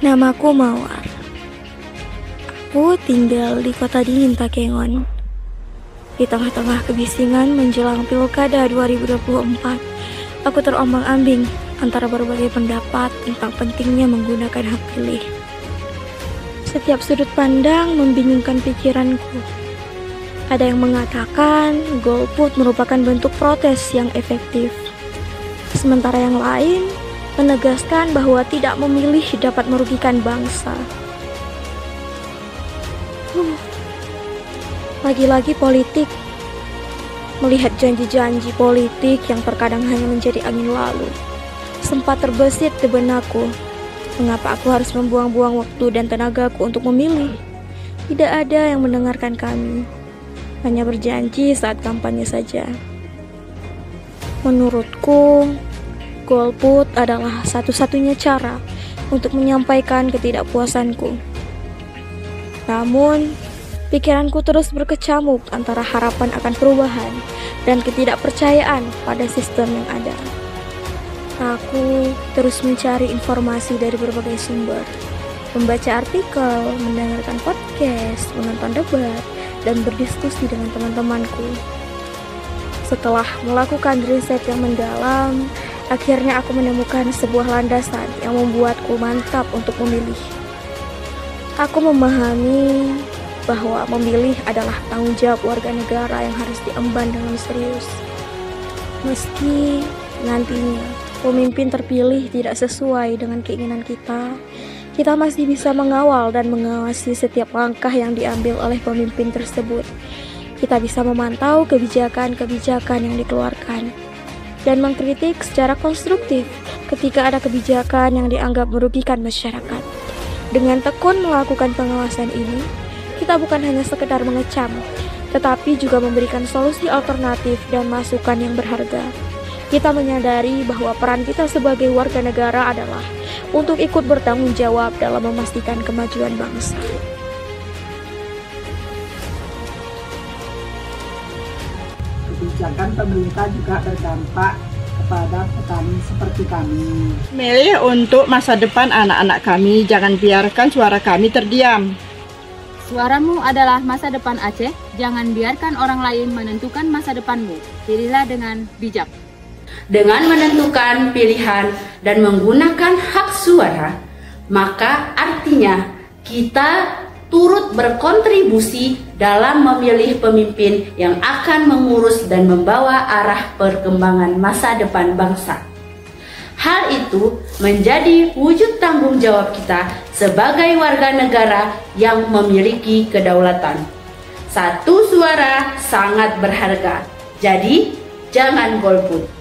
Namaku Mawar. Aku tinggal di kota dingin Takengon. Di tengah-tengah kebisingan menjelang Pilkada 2024, aku terombang-ambing antara berbagai pendapat tentang pentingnya menggunakan hak pilih. Setiap sudut pandang membingungkan pikiranku. Ada yang mengatakan golput merupakan bentuk protes yang efektif. Sementara yang lain menegaskan bahwa tidak memilih dapat merugikan bangsa. Lagi-lagi politik. Melihat janji-janji politik yang terkadang hanya menjadi angin lalu, sempat terbesit di benakku. Mengapa aku harus membuang-buang waktu dan tenagaku untuk memilih? Tidak ada yang mendengarkan kami. Hanya berjanji saat kampanye saja. Menurutku, golput adalah satu-satunya cara untuk menyampaikan ketidakpuasanku. Namun, pikiranku terus berkecamuk antara harapan akan perubahan dan ketidakpercayaan pada sistem yang ada. Aku terus mencari informasi dari berbagai sumber, membaca artikel, mendengarkan podcast, menonton debat, dan berdiskusi dengan teman-temanku. Setelah melakukan riset yang mendalam, akhirnya aku menemukan sebuah landasan yang membuatku mantap untuk memilih. Aku memahami bahwa memilih adalah tanggung jawab warga negara yang harus diemban dengan serius. Meski nantinya pemimpin terpilih tidak sesuai dengan keinginan kita masih bisa mengawal dan mengawasi setiap langkah yang diambil oleh pemimpin tersebut. Kita bisa memantau kebijakan-kebijakan yang dikeluarkan dan mengkritik secara konstruktif ketika ada kebijakan yang dianggap merugikan masyarakat. Dengan tekun melakukan pengawasan ini, kita bukan hanya sekedar mengecam, tetapi juga memberikan solusi alternatif dan masukan yang berharga. Kita menyadari bahwa peran kita sebagai warga negara adalah untuk ikut bertanggung jawab dalam memastikan kemajuan bangsa. Kebijakan pemerintah juga berdampak kepada petani seperti kami. Milih untuk masa depan anak-anak kami, jangan biarkan suara kami terdiam. Suaramu adalah masa depan Aceh, jangan biarkan orang lain menentukan masa depanmu. Pilihlah dengan bijak. Dengan menentukan pilihan dan menggunakan hak suara, maka artinya kita turut berkontribusi dalam memilih pemimpin yang akan mengurus dan membawa arah perkembangan masa depan bangsa. Hal itu menjadi wujud tanggung jawab kita sebagai warga negara yang memiliki kedaulatan. Satu suara sangat berharga, jadi jangan golput.